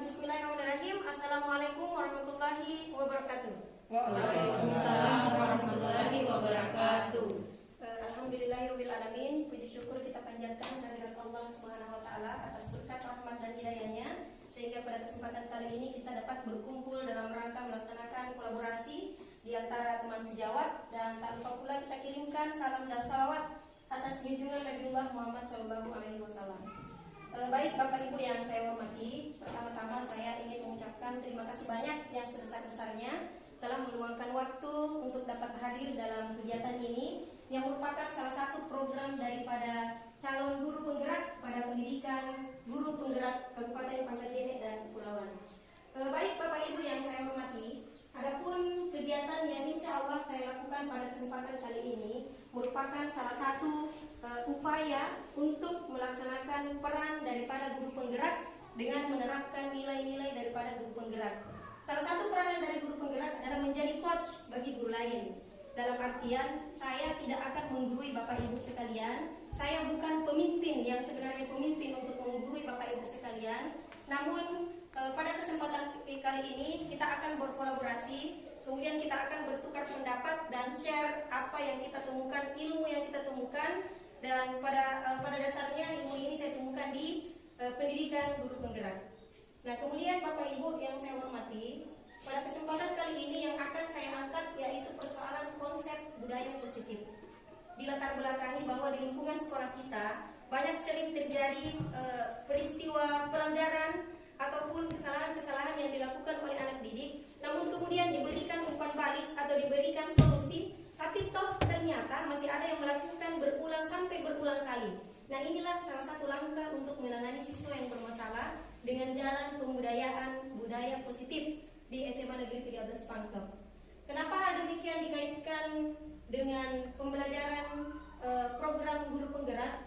Bismillahirrahmanirrahim. Assalamualaikum warahmatullahi wabarakatuh. Waalaikumsalam warahmatullahi wabarakatuh. Alhamdulillahirabbil alamin. Puji syukur kita panjatkan kehadirat Allah Subhanahu wa taala atas berkat rahmat dan hidayahnya sehingga pada kesempatan kali ini kita dapat berkumpul dalam rangka melaksanakan kolaborasi di antara teman sejawat, dan tak lupa pula kita kirimkan salam dan salawat atas junjungan Nabiullah Muhammad SAW. Baik Bapak Ibu yang saya hormati, pertama-tama saya ingin mengucapkan terima kasih banyak yang sebesar-besarnya telah meluangkan waktu untuk dapat hadir dalam kegiatan ini yang merupakan salah satu program daripada calon guru penggerak pada pendidikan guru penggerak Kabupaten Pangalengan dan Kepulauan. Baik Bapak Ibu yang saya hormati, adapun kegiatan yang insya Allah saya lakukan pada kesempatan kali ini merupakan salah satu upaya untuk melaksanakan peran daripada guru penggerak dengan menerapkan nilai-nilai daripada guru penggerak. Salah satu peranan dari guru penggerak adalah menjadi coach bagi guru lain. Dalam artian saya tidak akan menggurui Bapak Ibu sekalian. Saya bukan pemimpin yang sebenarnya pemimpin untuk menggurui Bapak Ibu sekalian. Namun pada kesempatan kali ini kita akan berkolaborasi. Kemudian kita akan bertukar pendapat dan share apa yang kita temukan, ilmu yang kita temukan, dan pada dasarnya ilmu ini saya temukan di pendidikan guru penggerak. Nah, kemudian Bapak Ibu yang saya hormati, pada kesempatan kali ini yang akan saya angkat yaitu persoalan konsep budaya positif. Dilatar belakangi bahwa di lingkungan sekolah kita banyak sering terjadi peristiwa pelanggaran ataupun kesalahan-kesalahan yang dilakukan oleh anak didik, namun kemudian diberikan umpan balik atau diberikan solusi, tapi toh ternyata masih ada yang melakukan berulang sampai berulang kali. Nah, inilah salah satu langkah untuk menangani siswa yang bermasalah dengan jalan pembudayaan budaya positif di SMA Negeri 13 Pangkep. Kenapa hal demikian dikaitkan dengan pembelajaran program guru penggerak?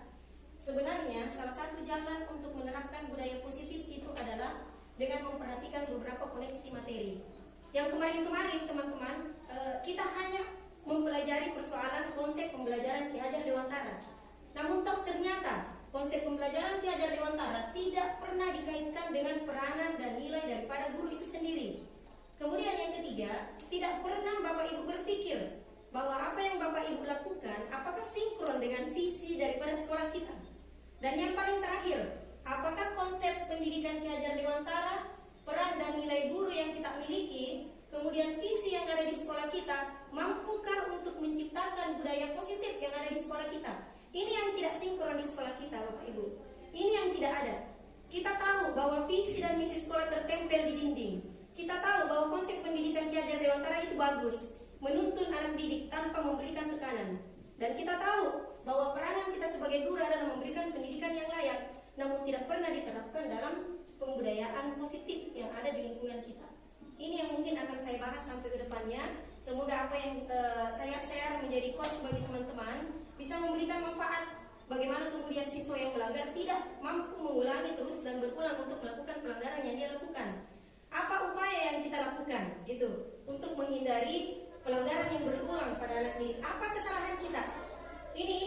Sebenarnya salah satu jalan untuk menerapkan budaya positif itu adalah dengan memperhatikan beberapa koneksi materi. Yang kemarin-kemarin teman-teman, kita hanya mempelajari persoalan konsep pembelajaran Ki Hajar Dewantara. Namun toh ternyata konsep pembelajaran Ki Hajar Dewantara tidak pernah dikaitkan dengan peranan dan nilai daripada guru itu sendiri. Kemudian yang ketiga, tidak pernah Bapak Ibu berpikir bahwa apa yang Bapak Ibu lakukan apakah sinkron dengan visi daripada sekolah kita. Dan yang paling terakhir, apakah konsep pendidikan Ki Hajar Dewantara, peran dan nilai guru yang kita miliki, kemudian visi yang ada di sekolah kita, mampukah untuk menciptakan budaya positif yang ada di sekolah kita? Ini yang tidak sinkron di sekolah kita, Bapak Ibu. Ini yang tidak ada. Kita tahu bahwa visi dan misi sekolah tertempel di dinding. Kita tahu bahwa konsep pendidikan Ki Hajar Dewantara itu bagus, menuntun anak didik tanpa memberikan tekanan. Dan kita tahu bahwa peranan kita sebagai guru adalah memberikan pendidikan yang layak, namun tidak pernah diterapkan dalam pembudayaan positif yang ada di lingkungan kita. Ini yang mungkin akan saya bahas sampai ke depannya. Semoga apa yang saya share menjadi coach bagi teman-teman bisa memberikan manfaat. Bagaimana kemudian siswa yang melanggar tidak mampu mengulangi terus dan berulang untuk melakukan pelanggaran yang dia lakukan. Apa upaya yang kita lakukan gitu untuk menghindari pelanggaran yang berulang pada anak didik? Apa kesalahan kita? Ini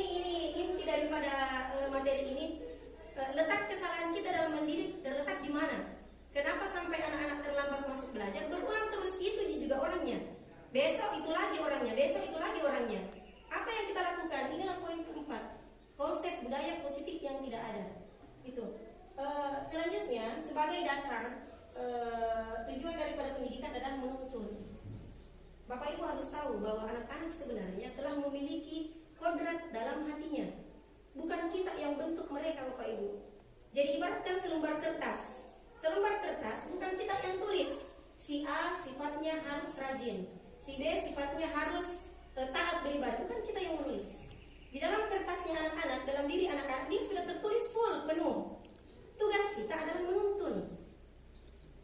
inti daripada materi ini. Letak kesalahan kita dalam mendidik terletak di mana? Kenapa sampai anak-anak terlambat masuk belajar? Berulang terus, itu juga orangnya. Besok itu lagi orangnya, besok itu lagi orangnya. Apa yang kita lakukan? Inilah poin keempat. Konsep budaya positif yang tidak ada. Itu. Selanjutnya, sebagai dasar tujuan daripada pendidikan adalah menuntun. Bapak Ibu harus tahu bahwa anak-anak sebenarnya telah memiliki kodrat dalam hatinya. Jadi ibaratkan selembar kertas. Selembar kertas bukan kita yang tulis. Si A sifatnya harus rajin, si B sifatnya harus taat beribadah, bukan kita yang menulis. Di dalam kertasnya anak-anak, dalam diri anak-anak, dia sudah tertulis full, penuh. Tugas kita adalah menuntun.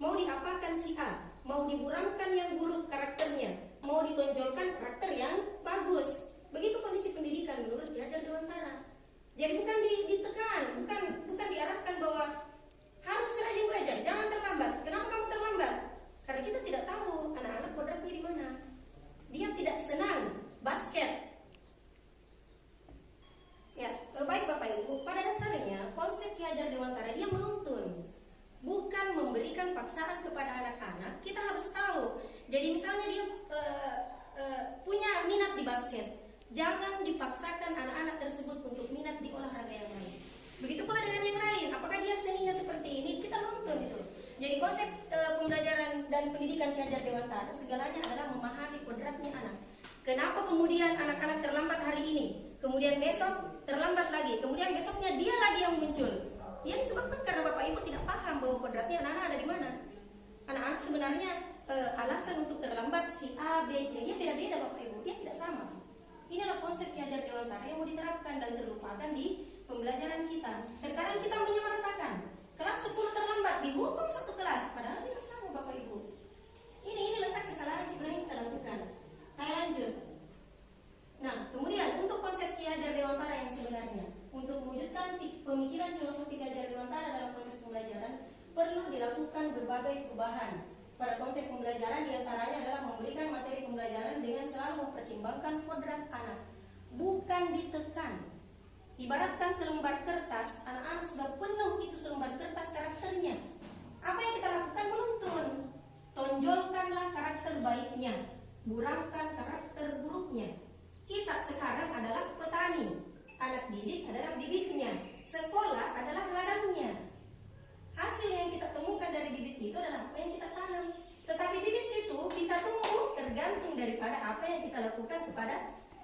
Mau diapakan si A, mau diburamkan yang buruk karakternya, mau ditonjolkan karakter yang bagus. Begitu kondisi pendidikan menurut Ki Hajar Dewantara. Jadi bukan ditekan, bukan diarahkan bahwa harus rajin belajar, jangan terlambat. Kenapa kamu terlambat? Karena kita tidak tahu anak-anak kodratnya di mana. Dia tidak senang basket. Ya, baik Bapak Ibu, pada dasarnya konsep Ki Hajar Dewantara dia menuntun, bukan memberikan paksaan kepada anak-anak. Kita harus tahu. Jadi misalnya dia punya minat di basket, jangan dipaksakan anak-anak tersebut untuk minat di olahraga yang lain. Begitu pula dengan yang lain. Apakah dia seninya seperti ini? Kita nonton itu. Jadi konsep pembelajaran dan pendidikan Ki Hajar Dewantara segalanya adalah memahami kodratnya anak. Kenapa kemudian anak-anak terlambat hari ini, kemudian besok terlambat lagi, kemudian besoknya dia lagi yang muncul? Ya disebabkan karena Bapak Ibu tidak paham bahwa kodratnya anak-anak ada di mana. Anak-anak sebenarnya alasan untuk terlambat si A, B, C nya beda-beda Bapak Ibu, dia tidak sama. Inilah konsep Ki Hajar Dewantara yang mau diterapkan dan terlupakan di pembelajaran kita. Terkadang kita menyamaratakan kelas 10 terlambat, dihukum satu kelas, padahal tidak sama Bapak Ibu. Ini letak kesalahan sebenarnya yang kita lakukan. Saya lanjut. Nah, kemudian untuk konsep Ki Hajar Dewantara yang sebenarnya, untuk mewujudkan pemikiran filosofi Ki Hajar Dewantara dalam proses pembelajaran, perlu dilakukan berbagai perubahan. Pada konsep pembelajaran diantaranya adalah memberikan materi pembelajaran dengan selalu mempertimbangkan kodrat anak, bukan ditekan. Ibaratkan selembar kertas, anak-anak sudah penuh itu selembar kertas karakternya. Apa yang kita lakukan? Menuntun. Tonjolkanlah karakter baiknya, buramkan karakter buruknya. Kita sekarang adalah petani, anak didik adalah bibitnya, sekolah adalah ladangnya. Hasil yang kita temukan dari bibit itu adalah apa yang kita tanam. Tetapi bibit itu bisa tumbuh tergantung daripada apa yang kita lakukan kepada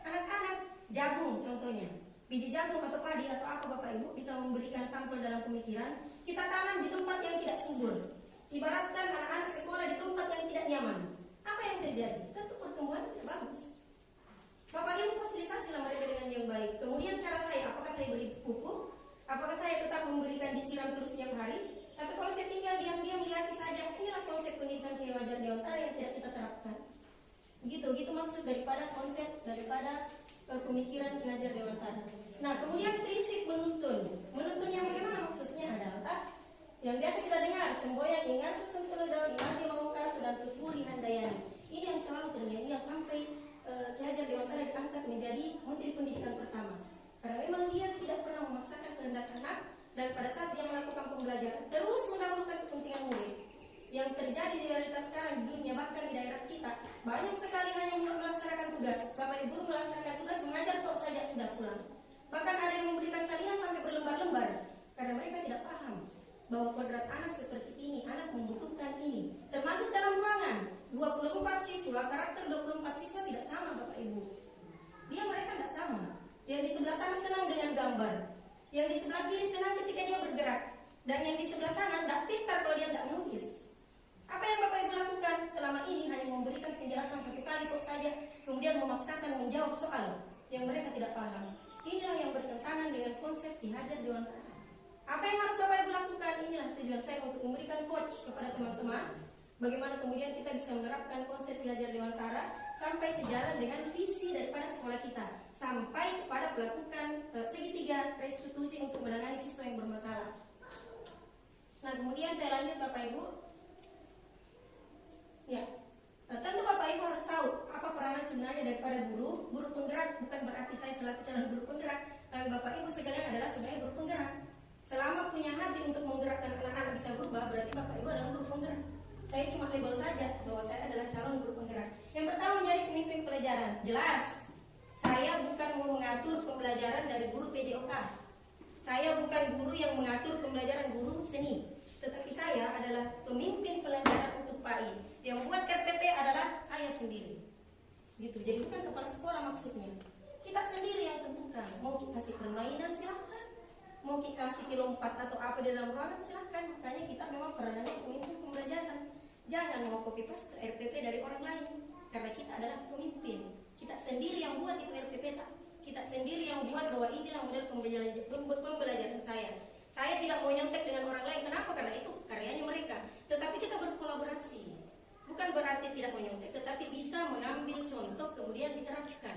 anak-anak. Jagung contohnya, biji jagung atau padi atau apa Bapak Ibu bisa memberikan sampel dalam pemikiran. Kita tanam di tempat yang tidak subur. Ibaratkan anak-anak sekolah di tempat yang tidak nyaman. Apa yang terjadi? Tentu pertumbuhan tidak bagus. Bapak Ibu fasilitasilah mereka dengan yang baik. Kemudian cara saya, apakah saya beri pupuk? Apakah saya tetap memberikan disiram terus setiap hari? Tapi kalau saya tinggal diam-diam lihat saja, inilah konsep pendidikan Ki Hajar Dewantara yang tidak kita terapkan. Begitu maksud daripada konsep daripada pemikiran Ki Hajar Dewantara. Nah, kemudian prinsip menuntun. Menuntun yang bagaimana maksudnya adalah yang biasa kita dengar, semboyan ingat susun keledai, ingat di mauka sedang tuturi handayani. Ini yang selalu terjadi, yang sampai Ki Hajar Dewantara diangkat menjadi Menteri Pendidikan pertama. Karena memang dia tidak pernah memaksakan kehendak anak, dan pada saat dia melakukan pembelajaran terus mendahulukan kepentingan murid. Yang terjadi di realitas sekarang di dunia, bahkan di daerah kita, banyak sekali hanya melaksanakan tugas. Bapak Ibu melaksanakan tugas mengajar tok saja sudah pulang. Bahkan ada yang memberikan salinan sampai berlembar-lembar karena mereka tidak paham bahwa kodrat anak seperti ini, anak membutuhkan ini. Termasuk dalam ruangan 24 siswa, karakter 24 siswa tidak sama Bapak Ibu. Mereka tidak sama. Yang di sebelah sana senang dengan gambar, yang di sebelah kiri senang ketika dia bergerak, dan yang di sebelah sana tidak pintar kalau dia tidak menulis. Apa yang Bapak Ibu lakukan selama ini? Hanya memberikan penjelasan satu kali kok saja, kemudian memaksakan menjawab soal yang mereka tidak paham. Inilah yang bertentangan dengan konsep Ki Hajar Dewantara. Apa yang harus Bapak Ibu lakukan? Inilah tujuan saya untuk memberikan coach kepada teman-teman. Bagaimana kemudian kita bisa menerapkan konsep Ki Hajar Dewantara sampai sejalan dengan visi daripada sekolah kita, sampai kepada melakukan segitiga restitusi untuk menangani siswa yang bermasalah. Nah, kemudian saya lanjut Bapak Ibu. Ya, tentu Bapak Ibu harus tahu apa peranan sebenarnya daripada guru. Guru penggerak bukan berarti saya selaku calon guru penggerak, tapi Bapak Ibu sekalian adalah sebenarnya guru penggerak. Selama punya hati untuk menggerakkan anak-anak bisa berubah, berarti Bapak Ibu adalah guru penggerak. Saya cuma label saja bahwa saya adalah calon guru penggerak. Yang pertama menjadi pemimpin pelajaran. Jelas, saya bukan mau mengatur pembelajaran dari guru PJOK. Saya bukan guru yang mengatur pembelajaran guru seni. Tetapi saya adalah pemimpin pelajaran untuk PAI. Yang buat RPP adalah saya sendiri. Gitu. Jadi bukan kepala sekolah maksudnya. Kita sendiri yang tentukan. Mau kasih permainan silahkan. mau kasih kilo 4 atau apa di dalam ruangan silahkan. Makanya kita memang peranannya pemimpin pembelajaran. Jangan mau copy paste RPP dari orang lain, karena kita adalah pemimpin. Kita sendiri yang buat itu RPP tak? Kita sendiri yang buat bahwa inilah model pembelajaran saya. Saya tidak mau nyontek dengan orang lain. Kenapa? Karena itu karyanya mereka. Tetapi kita berkolaborasi. Bukan berarti tidak menyontek, tetapi bisa mengambil contoh kemudian diterapkan.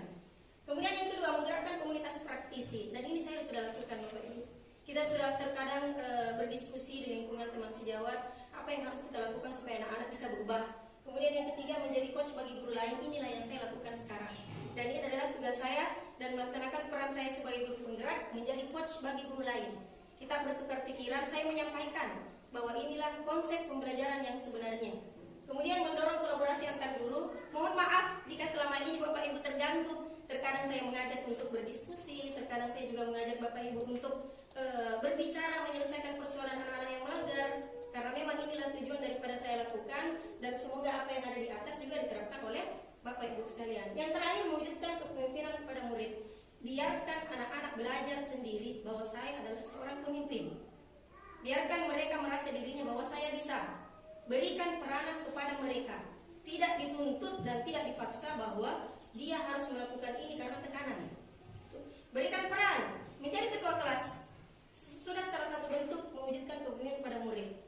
Kemudian yang kedua, menggerakkan komunitas praktisi. Dan ini saya sudah lakukan Bapak Ibu. Kita sudah terkadang berdiskusi di lingkungan teman sejawat, apa yang harus kita lakukan supaya anak-anak bisa berubah. Kemudian yang ketiga, menjadi coach bagi guru lain. Inilah yang saya lakukan sekarang. Dan ini adalah tugas saya dan melaksanakan peran saya sebagai guru penggerak menjadi coach bagi guru lain. Kita bertukar pikiran, saya menyampaikan bahwa inilah konsep pembelajaran yang sebenarnya. Kemudian mendorong kolaborasi antar guru. Mohon maaf jika selama ini Bapak Ibu terganggu. Terkadang saya mengajak untuk berdiskusi, terkadang saya juga mengajak Bapak Ibu untuk berbicara, menyelesaikan persoalan anak-anak yang melanggar. Karena memang inilah tujuan daripada saya lakukan, dan semoga apa yang ada di atas juga diterapkan oleh Bapak Ibu sekalian. Yang terakhir, mewujudkan kepemimpinan kepada murid. Biarkan anak-anak belajar sendiri bahwa saya adalah seorang pemimpin. Biarkan mereka merasa dirinya bahwa saya bisa. Berikan peranan kepada mereka. Tidak dituntut dan tidak dipaksa bahwa dia harus melakukan ini karena tekanan. Berikan peran. Menjadi ketua kelas sudah salah satu bentuk mewujudkan kepemimpinan pada murid.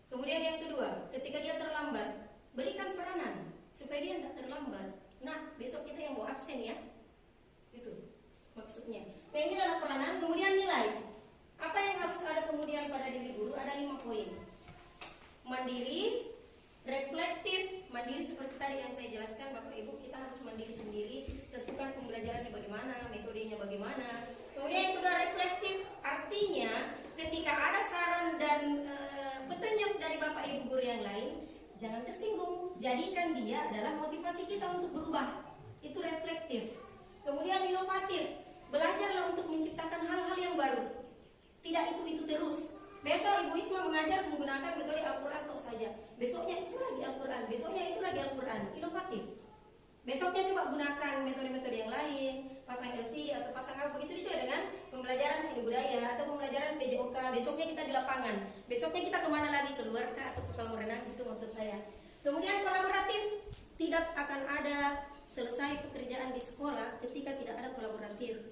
Kemudian yang kedua, ketika dia terlambat, berikan peranan supaya dia tidak terlambat. Nah, besok kita yang bawa absen ya. Itu maksudnya. Nah, ini adalah peranan. Kemudian nilai. Apa yang harus ada kemudian pada diri guru? Ada 5 poin. Mandiri, reflektif. Mandiri seperti tadi yang saya jelaskan Bapak Ibu, kita harus mandiri sendiri, tentukan pembelajarannya bagaimana, metodenya bagaimana. Kemudian yang kedua, reflektif. Artinya ketika ada saran dan petunjuk dari Bapak Ibu guru yang lain, jangan tersinggung. Jadikan dia adalah motivasi kita untuk berubah. Itu reflektif. Kemudian inovatif. Belajarlah untuk menciptakan hal-hal yang baru. Tidak itu terus. Besok Ibu Isma mengajar menggunakan metode Al-Quran tok saja. Besoknya itu lagi Al-Quran, besoknya itu lagi Al-Quran. Inovatif. Besoknya coba gunakan metode-metode yang lain, pasang LC atau pasang apa. Itu juga dengan pembelajaran seni budaya atau pembelajaran PJOK. Besoknya kita di lapangan. Besoknya kita kemana lagi? Keluar kah atau ke kolam renang? Itu maksud saya. Kemudian kolaboratif. Tidak akan ada selesai pekerjaan di sekolah ketika tidak ada kolaboratif.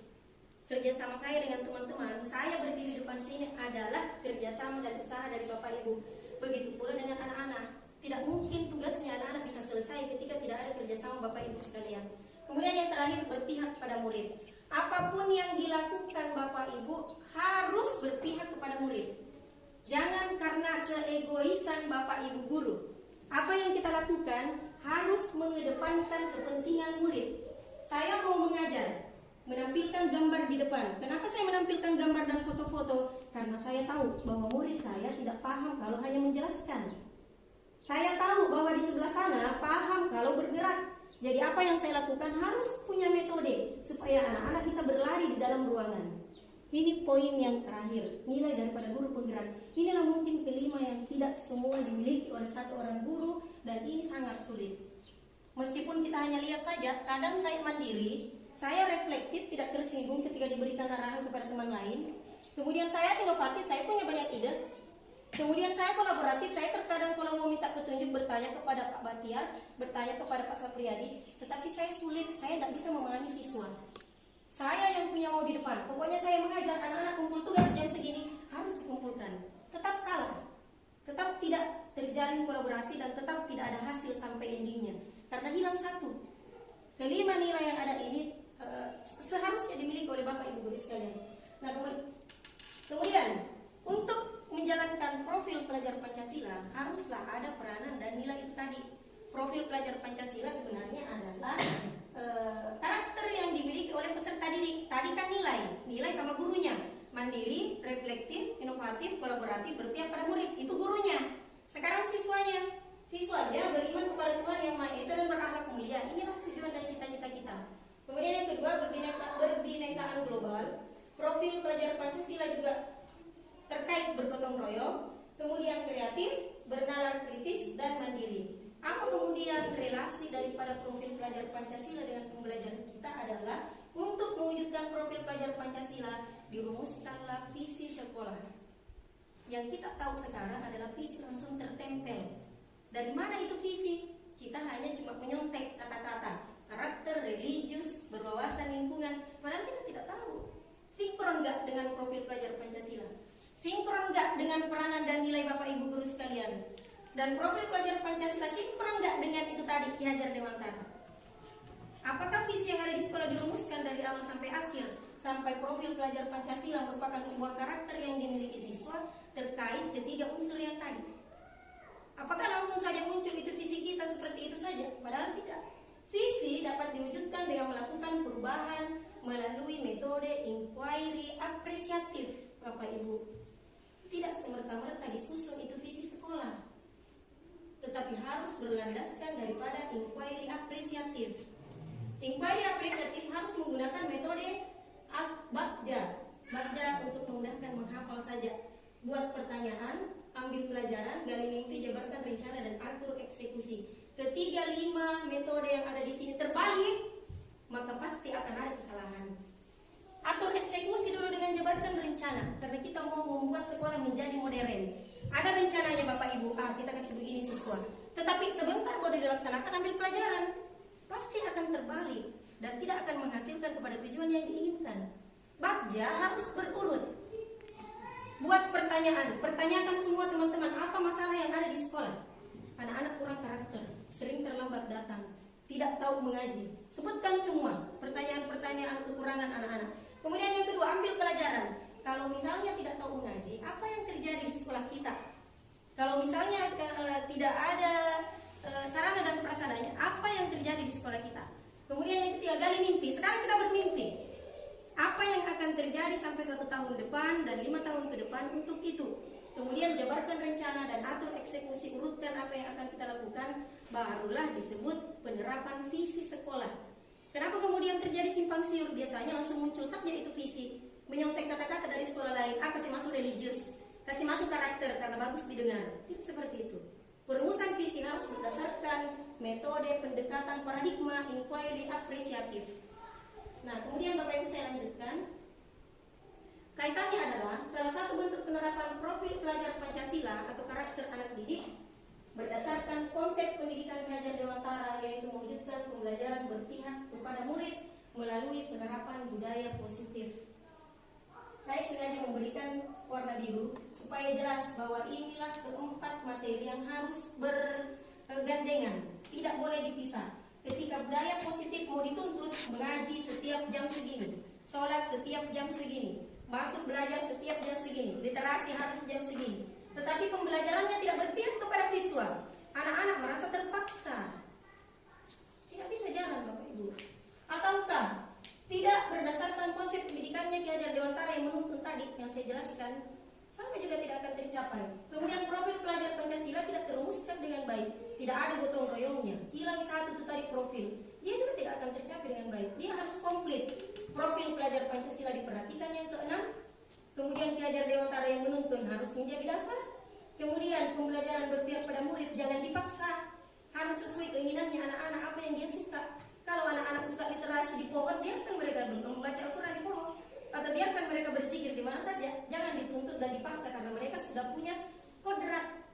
Kerjasama saya dengan teman-teman, saya berdiri di depan sini adalah kerjasama dan usaha dari Bapak Ibu. Begitu pula dengan anak-anak. Tidak mungkin tugasnya anak-anak bisa selesai ketika tidak ada kerjasama Bapak Ibu sekalian. Kemudian yang terakhir, berpihak pada murid. Apapun yang dilakukan Bapak Ibu harus berpihak kepada murid. Jangan karena keegoisan Bapak Ibu guru. Apa yang kita lakukan harus mengedepankan kepentingan murid. Saya mau mengajar, menampilkan gambar di depan. Kenapa saya menampilkan gambar dan foto-foto? Karena saya tahu bahwa murid saya tidak paham kalau hanya menjelaskan. Saya tahu bahwa di sebelah sana paham kalau bergerak. Jadi apa yang saya lakukan harus punya metode supaya anak-anak bisa berlari di dalam ruangan. Ini poin yang terakhir, nilai daripada guru penggerak. Inilah mungkin kelima yang tidak semua dimiliki oleh satu orang guru, dan ini sangat sulit. Meskipun kita hanya lihat saja, kadang saya mandiri, saya reflektif, tidak tersinggung ketika diberikan arahan kepada teman lain. Kemudian saya inovatif, saya punya banyak ide. Kemudian saya kolaboratif, saya terkadang kalau mau minta petunjuk bertanya kepada Pak Batiar, bertanya kepada Pak Sapriyadi, tetapi saya sulit, saya tidak bisa memahami siswa. Saya yang punya mau di depan, pokoknya saya mengajar anak-anak kumpul tugas jam segini, harus dikumpulkan. Tetap salah, tetap tidak terjalin kolaborasi dan tetap tidak ada hasil sampai endingnya. Karena hilang satu. Kelima nilai yang ada ini seharusnya dimiliki oleh Bapak Ibu guru sekalian. Nah, kemudian untuk menjalankan profil pelajar Pancasila haruslah ada peranan dan nilai itu tadi. Profil pelajar Pancasila sebenarnya adalah karakter yang dimiliki oleh peserta didik. Tadi kan nilai sama gurunya. Mandiri, reflektif, inovatif, kolaboratif, berpihak pada murid. Itu gurunya. Sekarang siswanya. Siswanya beriman kepada Tuhan Yang Maha Esa dan berakhlak mulia. Inilah tujuan dan cita-cita kita. Kemudian yang kedua, berbinekaan global. Profil pelajar Pancasila juga terkait bergotong royong. Kemudian kreatif, bernalar kritis, dan mandiri. Apa kemudian relasi daripada profil pelajar Pancasila dengan pembelajaran kita adalah untuk mewujudkan profil pelajar Pancasila, dirumuskanlah visi sekolah. Yang kita tahu sekarang adalah visi langsung tertempel. Dari mana itu visi? Kita hanya cuma menyontek kata-kata karakter, religius, berwawasan lingkungan, padahal kita tidak tahu sinkron nggak dengan profil pelajar Pancasila, sinkron nggak dengan peranan dan nilai Bapak Ibu guru sekalian, dan profil pelajar Pancasila sinkron nggak dengan itu tadi Ki Hajar Dewantara. Apakah visi yang ada di sekolah dirumuskan dari awal sampai akhir, sampai profil pelajar Pancasila merupakan sebuah karakter yang dimiliki siswa terkait ketiga unsur yang tadi? Apakah langsung saja muncul itu visi kita seperti itu saja? Padahal tidak. Visi dapat diwujudkan dengan melakukan perubahan melalui metode inquiry apresiatif, Bapak Ibu. Tidak semerta-merta disusun itu visi sekolah, tetapi harus berlandaskan daripada inquiry apresiatif. Inquiry apresiatif harus menggunakan metode Bagja untuk memudahkan menghafal saja. Buat pertanyaan, ambil pelajaran, gali mimpi, jabarkan rencana, dan atur eksekusi. Ketiga 5 metode yang ada di sini terbalik, maka pasti akan ada kesalahan. Atur eksekusi dulu dengan jabarkan rencana, karena kita mau membuat sekolah menjadi modern. Ada rencananya Bapak Ibu, kita kasih begini siswa. Tetapi sebentar boleh dilaksanakan, ambil pelajaran, pasti akan terbalik dan tidak akan menghasilkan kepada tujuan yang diinginkan. Bagja harus berurut. Buat pertanyaan, pertanyakan semua teman-teman, apa masalah yang ada di sekolah? Anak-anak kurang karakter, sering terlambat datang, tidak tahu mengaji. Sebutkan semua pertanyaan-pertanyaan kekurangan anak-anak. Kemudian yang kedua, ambil pelajaran. Kalau misalnya tidak tahu mengaji, apa yang terjadi di sekolah kita? Kalau misalnya tidak ada sarana dan prasarannya, apa yang terjadi di sekolah kita? Kemudian yang ketiga, gali mimpi. Sekarang kita bermimpi. Apa yang akan terjadi sampai 1 tahun depan dan 5 tahun ke depan untuk itu? Kemudian jabarkan rencana dan atur eksekusi, urutkan apa yang akan kita lakukan, barulah disebut penerapan visi sekolah. Kenapa kemudian terjadi simpang siur? Biasanya langsung muncul saja itu visi, menyontek kata-kata dari sekolah lain, kasih masuk religius, kasih masuk karakter karena bagus didengar. Tidak seperti itu. Perumusan visi harus berdasarkan metode pendekatan paradigma inquiry apresiatif. Nah, kemudian Bapak Ibu saya lanjutkan. Kaitannya adalah salah satu bentuk penerapan profil pelajar Pancasila atau karakter anak didik berdasarkan konsep pendidikan Ki Hajar Dewantara, yaitu mewujudkan pembelajaran berpihak kepada murid melalui penerapan budaya positif. Saya sengaja memberikan warna biru supaya jelas bahwa inilah keempat materi yang harus bergandengan, tidak boleh dipisah. Ketika budaya positif mau dituntut, mengaji setiap jam segini, sholat setiap jam segini, masuk belajar setiap jam segini, literasi harus jam segini. Tetapi pembelajarannya tidak berpihak kepada siswa, anak-anak merasa terpaksa. Tidak bisa jalan Bapak Ibu. Ataukah tidak berdasarkan konsep pendidikannya Ki Hajar Dewantara yang menuntun tadi yang saya jelaskan, sampai juga tidak akan tercapai. Kemudian profil pelajar Pancasila tidak terumuskan dengan baik, tidak ada gotong royongnya, hilang satu itu tadi profil, dia juga tidak akan tercapai dengan baik. Dia harus komplit. Profil pelajar Pancasila diperhatikan yang keenam. Kemudian Ki Hajar Dewantara yang menuntun harus menjadi dasar. Kemudian pembelajaran berpihak pada murid jangan dipaksa, harus sesuai keinginannya anak-anak apa yang dia suka. Kalau anak-anak suka literasi di pohon, biarkan mereka membaca Al-Quran di pohon, atau biarkan mereka berzikir di mana saja. Jangan dituntut dan dipaksa karena mereka sudah punya kodrat.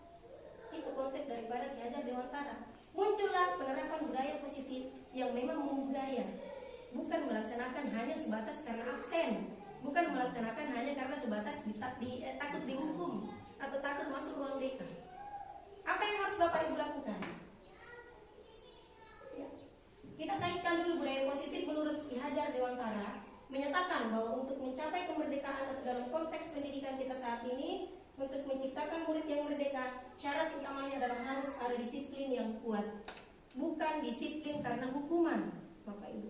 Itu konsep daripada Ki Hajar Dewantara. Muncullah penerapan budaya positif yang memang membudaya, bukan melaksanakan hanya sebatas karena absen, bukan melaksanakan hanya karena sebatas takut dihukum atau takut masuk ruang BK. Apa yang harus Bapak Ibu lakukan? Ya. Kita kaitkan dulu budaya positif menurut Ki Hajar Dewantara, menyatakan bahwa untuk mencapai kemerdekaan atau dalam konteks pendidikan kita saat ini, untuk menciptakan murid yang merdeka, syarat utamanya adalah harus ada disiplin yang kuat, bukan disiplin karena hukuman, Bapak Ibu.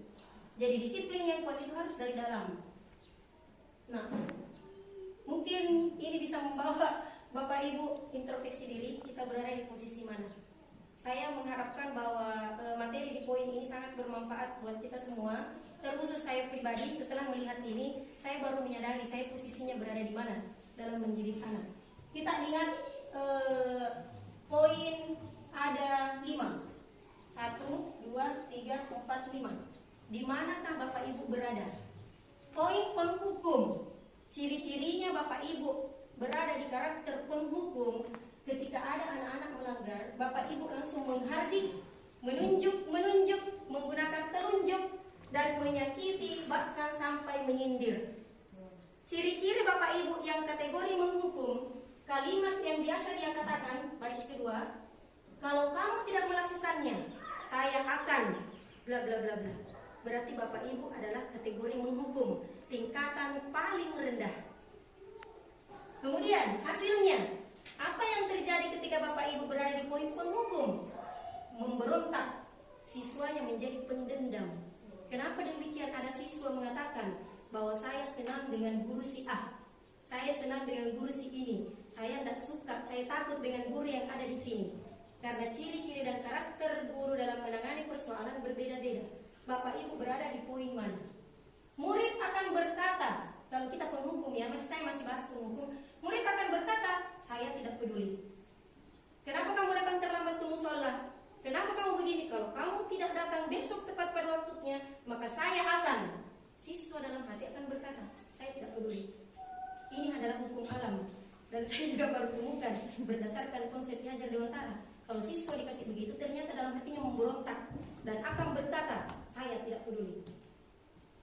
Jadi disiplin yang kuat itu harus dari dalam. Nah, mungkin ini bisa membawa Bapak Ibu introspeksi diri, kita berada di posisi mana. Saya mengharapkan bahwa materi di poin ini sangat bermanfaat buat kita semua. Terkhusus saya pribadi, setelah melihat ini, saya baru menyadari saya posisinya berada di mana dalam mendidik anak. Kita lihat poin ada 5. 1, 2, 3, 4, 5. Di manakah Bapak Ibu berada? Poin penghukum. Ciri-cirinya Bapak Ibu berada di karakter penghukum. Ketika ada anak-anak melanggar, Bapak Ibu langsung menghardik, menunjuk, menggunakan telunjuk, dan menyakiti, bahkan sampai menyindir. Ciri-ciri Bapak Ibu yang kategori menghukum, kalimat yang biasa dia katakan, baris kedua, kalau kamu tidak melakukannya, saya akan bla bla bla bla. Berarti Bapak Ibu adalah kategori menghukum, tingkatan paling rendah. Kemudian hasilnya, apa yang terjadi ketika Bapak Ibu berada di poin penghukum? Memberontak, siswanya menjadi pendendam. Kenapa demikian? Ada siswa mengatakan bahwa saya senang dengan guru si A, saya senang dengan guru si ini, saya tidak suka, saya takut dengan guru yang ada di sini. Karena ciri-ciri dan karakter guru dalam menangani persoalan berbeda-beda. Bapak Ibu berada di poin mana? Murid akan berkata, kalau kita penghukum ya, saya masih bahas penghukum. Murid akan berkata, saya tidak peduli. Kenapa kamu datang terlambat ke musola? Kenapa kamu begini? Kalau kamu tidak datang besok tepat pada waktunya, maka saya akan. Siswa dalam hati akan berkata, saya tidak peduli. Ini adalah hukum alam. Dan saya juga baru temukan berdasarkan konsep Hajar Dewantara. Kalau siswa dikasih begitu, ternyata dalam hatinya memberontak dan akan berkata, saya tidak peduli.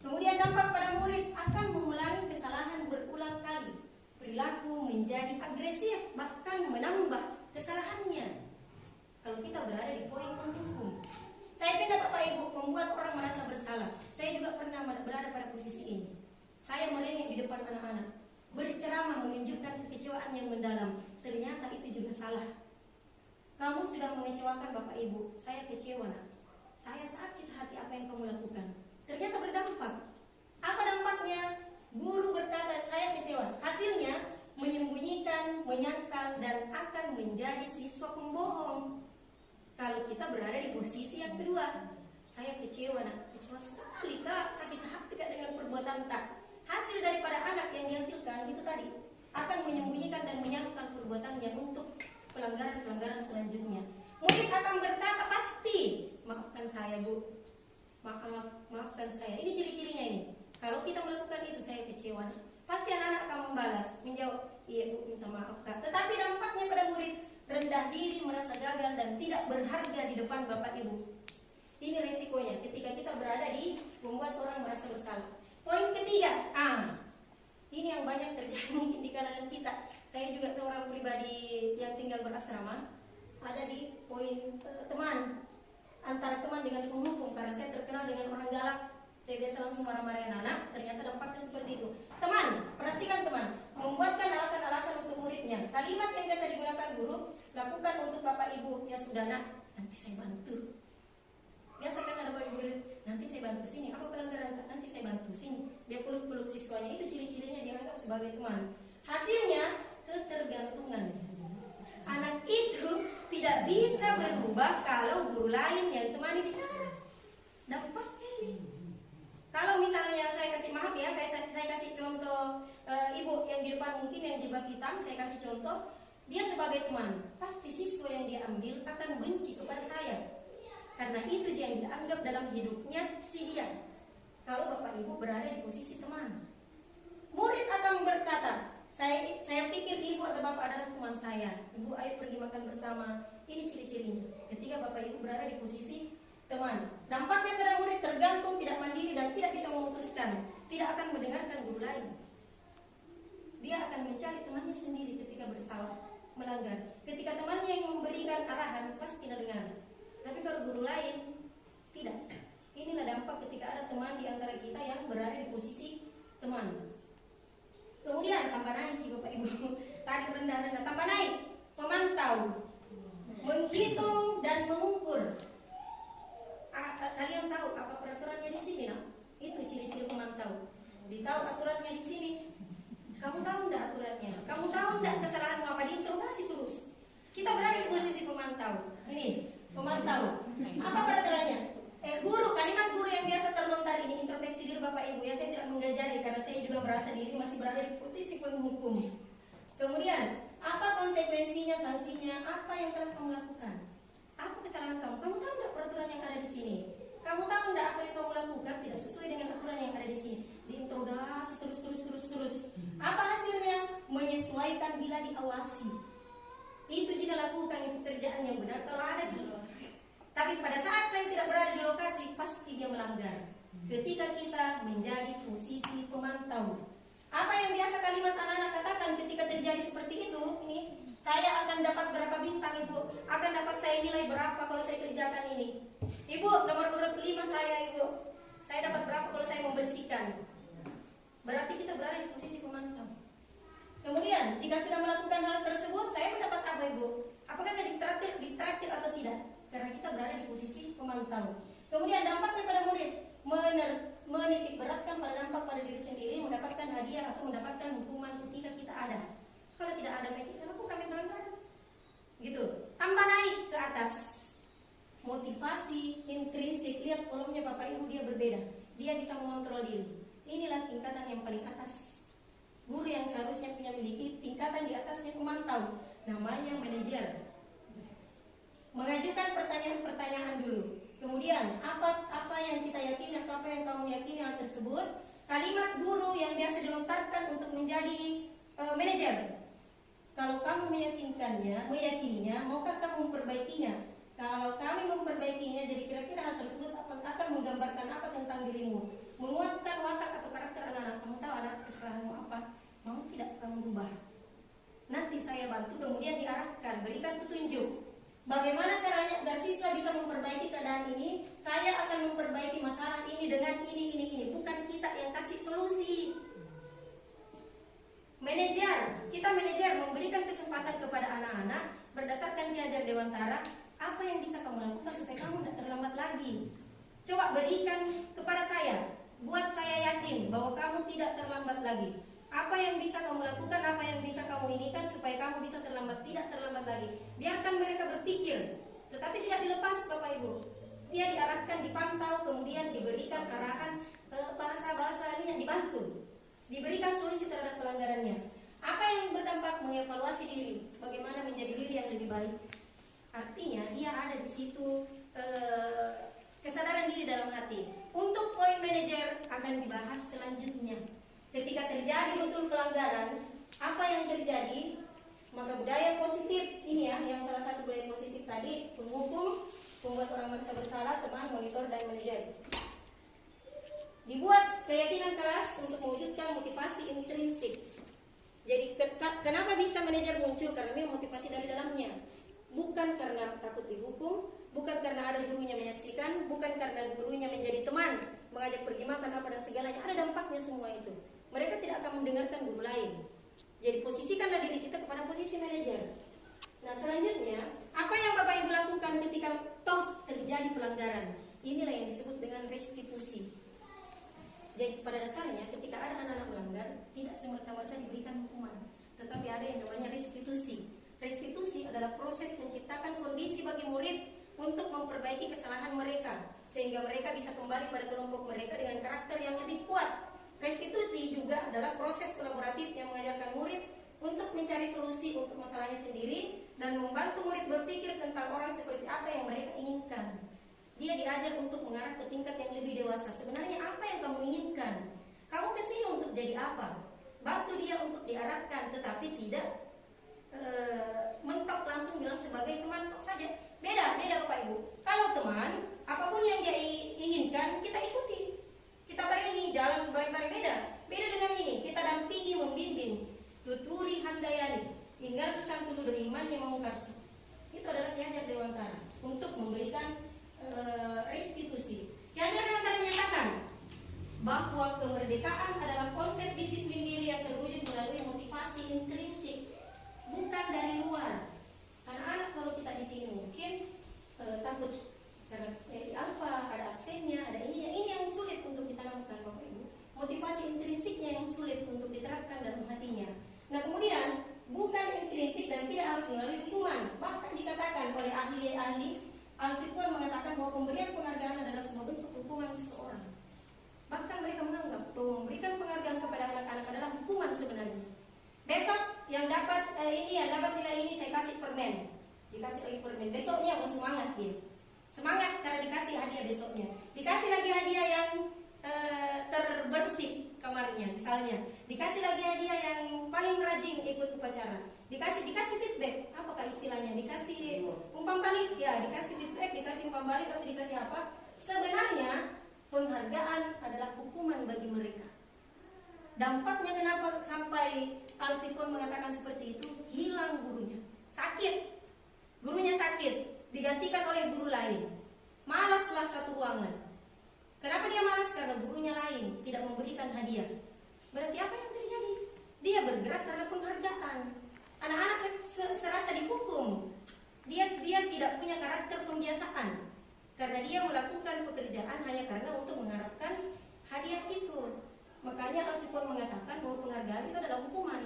Kemudian dampak pada murid akan mengulangi kesalahan berulang kali. Perilaku menjadi agresif, bahkan menambah kesalahannya. Kalau kita berada di poin penghukum, saya pindah Bapak Ibu membuat orang merasa bersalah. Saya juga pernah berada pada posisi ini. Saya merengek di depan anak-anak, berceramah menunjukkan kekecewaan yang mendalam. Ternyata itu juga salah. Kamu sudah mengecewakan Bapak Ibu. Saya kecewa, nak. Saya sakit hati apa yang kamu lakukan. Ternyata berdampak. Apa dampaknya? Guru berkata saya kecewa. Hasilnya menyembunyikan, menyangkal, dan akan menjadi siswa pembohong. Kalau kita berada di posisi yang kedua, saya kecewa, nak. Kecewa sekali, Kak. Sakit hati, Kak, dengan perbuatan tak. Hasil daripada anak yang dihasilkan itu tadi akan menyembunyikan dan menyangkal perbuatannya untuk pelanggaran-pelanggaran selanjutnya. Murid akan berkata pasti, maafkan saya Bu, maafkan saya. Ini ciri-cirinya ini. Kalau kita melakukan itu saya kecewa. Pasti anak-anak akan membalas, menjawab, iya Bu, minta maaf Kak. Tetapi dampaknya pada murid rendah diri, merasa gagal dan tidak berharga di depan Bapak Ibu. Ini resikonya ketika kita berada di membuat orang merasa bersalah. Poin ketiga, ini yang banyak terjadi mungkin di kalangan kita. Saya juga seorang pribadi yang tinggal berasrama. Ada di poin teman, antara teman dengan penghukum. Karena saya terkenal dengan orang galak, saya biasa langsung marah-marahin anak. Ternyata dampaknya seperti itu. Teman, perhatikan teman, membuatkan alasan-alasan untuk muridnya. Kalimat yang biasa digunakan guru, lakukan untuk Bapak Ibu. Ya sudah nak, nanti saya bantu. Biasa kan ada Bapak Ibu, nanti saya bantu sini. Apa pelanggaran? Nanti saya bantu sini. Dia peluk-peluk siswanya. Itu ciri-cirinya dianggap sebagai teman. Hasilnya ketergantungan. Anak itu tidak bisa berubah kalau guru lain yang temani bicara. Dampaknya ini. Kalau misalnya saya kasih maaf ya, saya kasih contoh ibu yang di depan mungkin yang jilbab hitam, saya kasih contoh. Dia sebagai teman, pasti siswa yang dia ambil akan benci kepada saya. Karena itu yang dianggap dalam hidupnya si dia. Kalau Bapak Ibu berada di posisi teman, murid akan berkata, saya pikir ibu atau bapak adalah teman saya. Ibu, ayo pergi makan bersama. Ini ciri-cirinya. Ketika Bapak Ibu berada di posisi teman, dampaknya pada murid tergantung, tidak mandiri dan tidak bisa memutuskan. Tidak akan mendengarkan guru lain. Dia akan mencari temannya sendiri ketika bersalah, melanggar. Ketika temannya yang memberikan arahan, pasti tidak dengar. Tapi kalau guru lain, tidak. Inilah dampak ketika ada teman di antara kita yang berada di posisi teman. Kemudian tambah naik Bapak Ibu. Tadi rendah-rendah, tambah naik. Memantau, menghitung dan mengukur. Kalian tahu apa peraturannya di sini, nah? Itu ciri-ciri pemantau. Ditahu aturannya di sini. Kamu tahu enggak aturannya? Kamu tahu enggak kesalahanmu apa? Diinterogasi terus. Kita berada di posisi pemantau. Ini pemantau. Apa peraturannya? Kalimat guru yang biasa terlontar ini introspeksi diri Bapak Ibu ya. Saya tidak menggajari karena saya juga merasa diri masih berada di posisi penghukum. Kemudian, apa konsekuensinya, sanksinya, apa yang telah kamu lakukan? Apa kesalahan kamu? Kamu tahu enggak peraturan yang ada di sini? Kamu tahu enggak apa yang kamu lakukan tidak sesuai dengan aturan yang ada di sini? Diinterogasi terus. menyenangkan bila diawasi. Itu jika lakukan itu pekerjaan yang benar kalau ada gitu. Tapi pada saat saya tidak berada di lokasi, pasti dia melanggar. Ketika kita menjadi posisi pemantau, apa yang biasa kalimat anak-anak katakan ketika terjadi seperti itu, ini saya akan dapat berapa bintang ibu, akan dapat saya nilai berapa kalau saya kerjakan ini. Ibu, nomor urut 5 saya ibu, saya dapat berapa kalau saya membersihkan. Berarti kita berada di posisi pemantau. Kemudian jika sudah melakukan hal tersebut, saya mendapat apa ibu? Apakah saya ditraktir atau tidak? Karena kita berada di posisi pemantau. Kemudian dampaknya pada murid, menitik beratkan pada dampak pada diri sendiri, mendapatkan hadiah atau mendapatkan hukuman ketika kita ada. Kalau tidak ada, kita lakukan pelanggaran. Gitu. Tambah naik ke atas. Motivasi intrinsik, lihat kolomnya Bapak Ibu, dia berbeda. Dia bisa mengontrol diri. Inilah tingkatan yang paling atas. Guru yang seharusnya punya miliki tingkatan di atasnya pemantau, namanya manajer. Mengajukan pertanyaan-pertanyaan dulu. Kemudian apa yang kita yakini atau apa yang kamu yakini hal tersebut. Kalimat guru yang biasa dilontarkan untuk menjadi manajer. Kalau kamu meyakininya, maukah kamu memperbaikinya? Kalau kami memperbaikinya, jadi kira-kira hal tersebut akan menggambarkan apa tentang dirimu? Menguatkan watak atau karakter anak-anak. Kamu tahu anak kesalahanmu apa? Mau tidak kamu rubah? Nanti saya bantu, kemudian diarahkan, berikan petunjuk. Bagaimana caranya agar siswa bisa memperbaiki keadaan ini? Saya akan memperbaiki masalah ini dengan ini. Bukan kita yang kasih solusi. Kita manajer memberikan kesempatan kepada anak-anak berdasarkan Ki Hajar Dewantara. Apa yang bisa kamu lakukan supaya kamu tidak terlambat lagi? Coba berikan kepada saya. Buat saya yakin bahwa kamu tidak terlambat lagi. Apa yang bisa kamu lakukan, apa yang bisa kamu inikan supaya kamu bisa tidak terlambat lagi. Biarkan mereka berpikir, tetapi tidak dilepas Bapak Ibu. Dia diarahkan, dipantau, kemudian diberikan arahan bahasa-bahasa ini yang dibantu. Diberikan solusi terhadap pelanggarannya. Apa yang berdampak mengevaluasi diri, bagaimana menjadi diri yang lebih baik. Artinya dia ada di situ kesadaran diri dalam hati. Untuk poin manajer akan dibahas selanjutnya. Ketika terjadi betul pelanggaran, apa yang terjadi? Maka budaya positif ini ya, yang salah satu budaya positif tadi, penghukum, membuat orang merasa bersalah, teman, monitor, dan manajer. Dibuat keyakinan keras untuk mewujudkan motivasi intrinsik. Jadi kenapa bisa manajer muncul? Karena memang motivasi dari dalamnya. Bukan karena takut dihukum, bukan karena ada gurunya menyaksikan, bukan karena gurunya menjadi teman, mengajak pergi makan apa dan segalanya. Ada dampaknya semua itu. Mereka tidak akan mendengarkan guru lain. Jadi posisikanlah diri kita kepada posisi manajer. Nah selanjutnya, apa yang Bapak Ibu lakukan ketika toh terjadi pelanggaran? Inilah yang disebut dengan restitusi. Jadi pada dasarnya ketika ada anak-anak melanggar, tidak semerta-merta diberikan hukuman, tetapi ada yang namanya restitusi. Restitusi adalah proses menciptakan kondisi bagi murid untuk memperbaiki kesalahan mereka, sehingga mereka bisa kembali pada kelompok mereka dengan karakter yang lebih kuat. Restitusi juga adalah proses kolaboratif yang mengajarkan murid untuk mencari solusi untuk masalahnya sendiri dan membantu murid berpikir tentang orang seperti apa yang mereka inginkan. Dia diajar untuk mengarah ke tingkat yang lebih dewasa. Sebenarnya apa yang kamu inginkan? Kamu kesini untuk jadi apa? Bantu dia untuk diarahkan, tetapi tidak mentok langsung bilang sebagai teman tok saja. Beda Bapak Ibu. Kalau teman, apapun yang dia inginkan, kita ikuti. Kita barengi jalan bareng-bareng beda dengan ini. Kita dampingi, membimbing. Tuturi handayani, hingga susah tulu beriman yang mengungkapsi. Itu adalah Ki Hajar Dewantara untuk memberikan restitusi. Ki Hajar Dewantara menyatakan bahwa kemerdekaan adalah konsep disiplin diri yang terwujud melalui motivasi intrinsik, bukan dari luar. Anak-anak kalau kita di sini mungkin takut karena di alfa ada absennya, ada ini yang sulit untuk ditanamkan Bapak Ibu. Motivasi intrinsiknya yang sulit untuk diterapkan dalam hatinya. Nah kemudian bukan intrinsik dan tidak harus melalui hukuman. Bahkan dikatakan oleh ahli-ahli Al-Fiqh mengatakan bahwa pemberian penghargaan adalah sebuah bentuk hukuman seseorang. Bahkan mereka menganggap bahwa memberikan penghargaan kepada anak-anak adalah hukuman sebenarnya. Besok yang dapat nilai ini saya kasih permen, dikasih lagi permen. Besoknya mau semangat dia, semangat karena dikasih hadiah besoknya. Dikasih lagi hadiah yang terbersih kamarnya, misalnya. Dikasih lagi hadiah yang paling rajin rajin ikut upacara. Dikasih feedback, apakah istilahnya? Dikasih umpan balik, ya dikasih feedback, dikasih umpan balik atau dikasih apa? Sebenarnya penghargaan adalah hukuman bagi mereka. Dampaknya kenapa sampai Al-Fikon mengatakan seperti itu? Hilang gurunya, sakit, gurunya sakit, digantikan oleh guru lain. Malaslah satu ruangan. Kenapa dia malas? Karena gurunya lain, tidak memberikan hadiah. Berarti apa yang terjadi? Dia bergerak karena penghargaan. Anak-anak serasa dihukum. Dia tidak punya karakter pembiasaan. Karena dia melakukan pekerjaan hanya karena untuk mengharapkan hadiah itu. Makanya Al-Fikon mengatakan bahwa penghargaan itu adalah hukuman.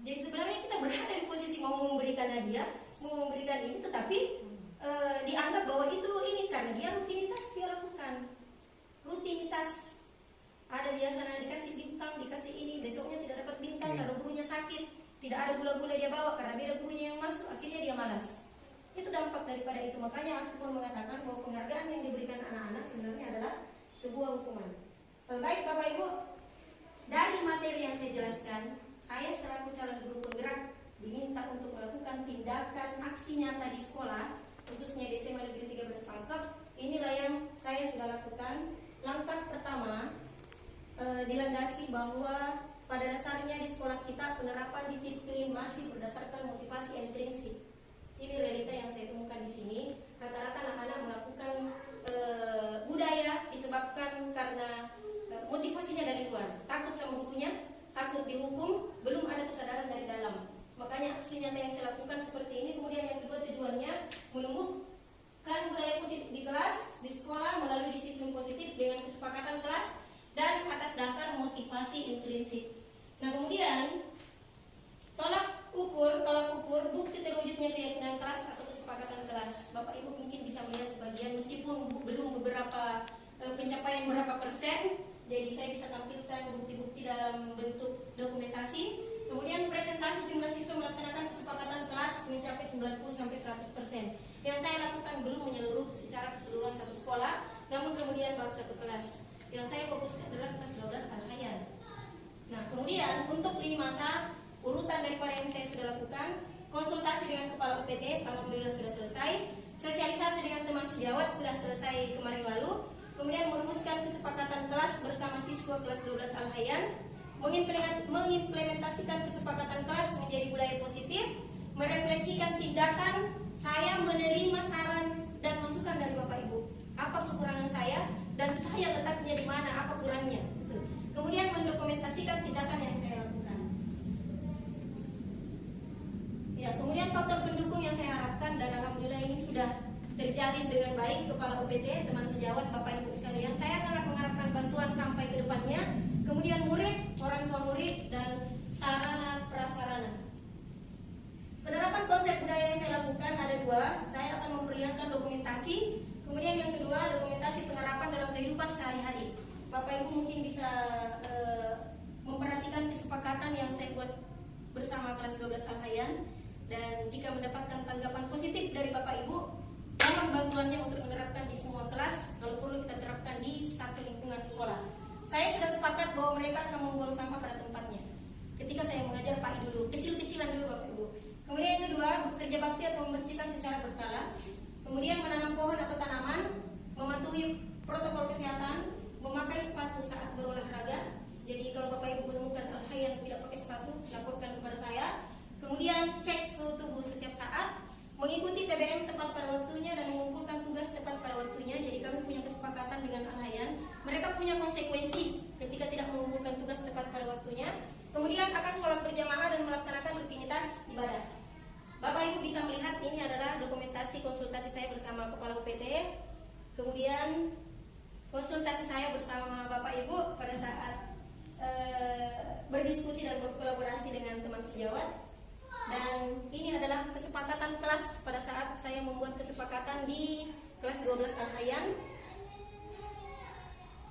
Jadi sebenarnya kita berada di posisi mau memberikan hadiah, mau memberikan ini, tetapi dianggap bahwa itu ini karena dia rutinitas dia lakukan. Rutinitas. Ada biasanya dikasih bintang, dikasih ini, besoknya tidak dapat bintang karena gurunya sakit. Tidak ada gula-gula dia bawa karena beda gurunya yang masuk, akhirnya dia malas. Itu dampak daripada itu. Makanya Al-Fikon mengatakan bahwa penghargaan yang diberikan anak-anak sebenarnya adalah sebuah hukuman. Baik Bapak Ibu, dari materi yang saya jelaskan, saya selaku calon guru penggerak diminta untuk melakukan tindakan aksi nyata di sekolah, khususnya di SMA Negeri 13 Pangkep. Inilah yang saya sudah lakukan. Langkah pertama, dilandasi bahwa pada dasarnya di sekolah kita penerapan disiplin masih berdasarkan motivasi intrinsik. Ini realita yang saya temukan di sini. Rata-rata anak-anak melakukan budaya disebabkan karena motivasinya dari luar, takut sama gurunya, takut dihukum, belum ada kesadaran dari dalam. Makanya aksi nyata yang saya lakukan seperti ini. Kemudian yang kedua, tujuannya menumbuhkan budaya positif di kelas, di sekolah melalui disiplin positif dengan kesepakatan kelas dan atas dasar motivasi intrinsik. Nah kemudian tolak ukur bukti terwujudnya keyakinan kelas atau kesepakatan kelas. Bapak Ibu mungkin bisa melihat sebagian, meskipun belum beberapa pencapaian berapa persen. Jadi saya bisa tampilkan bukti-bukti dalam bentuk dokumentasi. Kemudian presentasi jumlah siswa melaksanakan kesepakatan kelas mencapai 90-100%. Yang saya lakukan belum menyeluruh secara keseluruhan satu sekolah, namun kemudian baru satu kelas. Yang saya fokuskan adalah kelas 12 Al-Hayyan. Nah kemudian untuk lini masa, urutan daripada yang saya sudah lakukan, konsultasi dengan kepala UPT, alhamdulillah sudah selesai. Sosialisasi dengan teman sejawat sudah selesai kemarin lalu. Kemudian merumuskan kesepakatan kelas bersama siswa kelas 12 Al-Hayyan, mengimplementasikan kesepakatan kelas menjadi budaya positif, merefleksikan tindakan, saya menerima saran dan masukan dari Bapak Ibu. Apa kekurangan saya dan saya letaknya di mana, apa kurangnya. Kemudian mendokumentasikan tindakan yang saya lakukan. Ya, kemudian faktor pendukung yang saya harapkan dan alhamdulillah ini sudah terjalin dengan baik, kepala UPT, teman sejawat, Bapak Ibu sekalian. Saya sangat mengharapkan bantuan sampai ke depannya. Kemudian murid, orang tua murid, dan sarana prasarana. Penerapan konsep budaya yang saya lakukan ada dua. Saya akan memperlihatkan dokumentasi. Kemudian yang kedua, dokumentasi penerapan dalam kehidupan sehari-hari. Bapak Ibu mungkin bisa memperhatikan kesepakatan yang saya buat bersama kelas 12 Al-Hayyan. Dan jika mendapatkan tanggapan positif dari Bapak Ibu, mohon bantuannya untuk menerapkan di semua kelas. Kalau perlu kita terapkan di satu lingkungan sekolah. Saya sudah sepakat bahwa mereka akan membuang sampah pada tempatnya. Ketika saya mengajar PAI dulu, kecil-kecilan dulu Bapak Ibu. Kemudian yang kedua, bekerja bakti atau membersihkan secara berkala. Kemudian menanam pohon atau tanaman, mematuhi protokol kesehatan, memakai sepatu saat berolahraga. Jadi kalau Bapak Ibu menemukan Al-Hayyan tidak pakai sepatu, laporkan kepada saya. Kemudian cek suhu tubuh setiap saat, mengikuti PBM tepat pada waktunya dan mengumpulkan tugas tepat pada waktunya. Jadi kami punya kesepakatan dengan Al-Hayyan. Mereka punya konsekuensi ketika tidak mengumpulkan tugas tepat pada waktunya. Kemudian akan sholat berjamaah dan melaksanakan rutinitas ibadah. Bapak Ibu bisa melihat ini adalah dokumentasi konsultasi saya bersama Kepala UPT. Kemudian konsultasi saya bersama Bapak Ibu pada saat berdiskusi dan berkolaborasi dengan teman sejawat. Dan ini adalah kesepakatan kelas pada saat saya membuat kesepakatan di kelas 12 Al-Hayyan.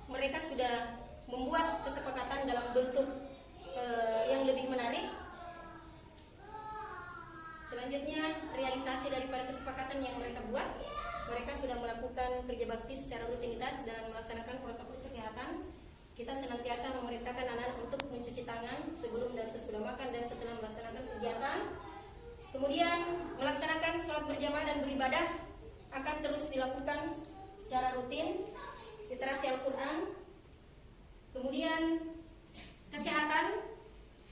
Mereka sudah membuat kesepakatan dalam bentuk yang lebih menarik. Selanjutnya realisasi daripada kesepakatan yang mereka buat. Mereka sudah melakukan kerja bakti secara rutinitas dan melaksanakan protokol kesehatan. kita senantiasa memerintahkan anak-anak untuk mencuci tangan sebelum dan sesudah makan dan setelah melaksanakan kegiatan. Kemudian melaksanakan sholat berjamaah dan beribadah akan terus dilakukan secara rutin, literasi Al-Quran. Kemudian kesehatan,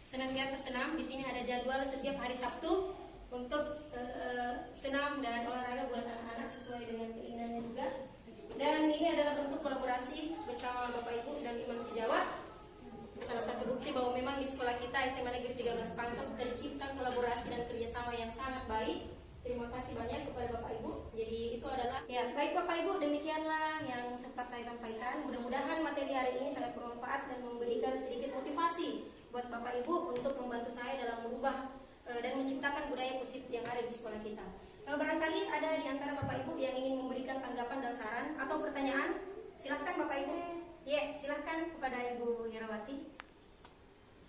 senantiasa senam. Di sini ada jadwal setiap hari Sabtu untuk senam dan olahraga buat anak-anak sesuai dengan keinginannya juga. Dan ini adalah bentuk kolaborasi bersama Bapak Ibu dan Imam Sejawat. Salah satu bukti bahwa memang di sekolah kita SMA Negeri 13 Pangkep tercipta kolaborasi dan kerjasama yang sangat baik. Terima kasih banyak kepada Bapak Ibu. Jadi itu adalah ya baik Bapak Ibu, demikianlah yang sempat saya sampaikan. Mudah-mudahan materi hari ini sangat bermanfaat dan memberikan sedikit motivasi buat Bapak Ibu untuk membantu saya dalam merubah dan menciptakan budaya positif yang ada di sekolah kita. Barangkali ada di antara Bapak Ibu yang ingin memberikan tanggapan dan saran atau pertanyaan, silahkan Bapak Ibu. Ya, silahkan kepada Ibu Herawati.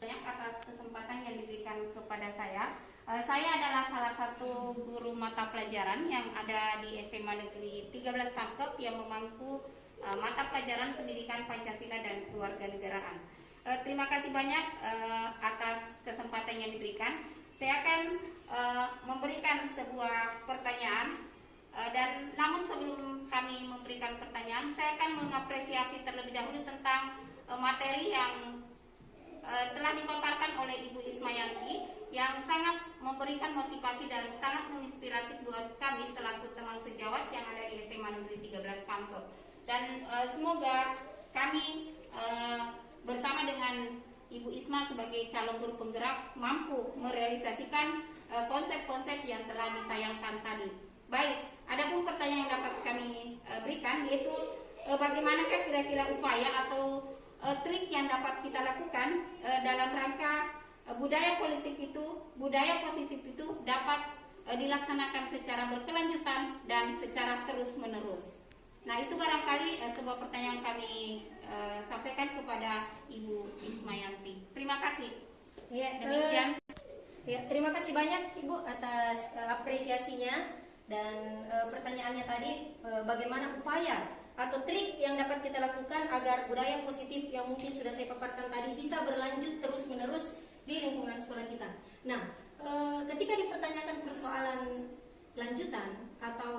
Banyak atas kesempatan yang diberikan kepada saya. Saya adalah salah satu guru mata pelajaran yang ada di SMA Negeri 13 Pangkep yang memangku mata pelajaran pendidikan Pancasila dan Kewarganegaraan. Terima kasih banyak atas kesempatan yang diberikan. Saya akan memberikan sebuah pertanyaan dan namun sebelum kami memberikan pertanyaan, saya akan mengapresiasi terlebih dahulu tentang materi yang telah dipaparkan oleh Ibu Ismayanti yang sangat memberikan motivasi dan sangat menginspiratif buat kami selaku teman sejawat yang ada di SMA Negeri 13 Pangkep. Dan semoga kami bersama dengan Ibu Isma sebagai calon guru penggerak mampu merealisasikan konsep-konsep yang telah ditayangkan tadi. Baik, ada pun pertanyaan yang dapat kami berikan yaitu bagaimanakah kira-kira upaya atau trik yang dapat kita lakukan dalam rangka budaya positif itu dapat dilaksanakan secara berkelanjutan dan secara terus-menerus. Nah, itu barangkali sebuah pertanyaan kami sampaikan kepada Ibu Ismayanti. Terima kasih. Ya, demikian. Terima kasih banyak Ibu atas apresiasinya dan pertanyaannya tadi bagaimana upaya atau trik yang dapat kita lakukan agar budaya positif yang mungkin sudah saya paparkan tadi bisa berlanjut terus-menerus di lingkungan sekolah kita. Nah, ketika dipertanyakan persoalan lanjutan atau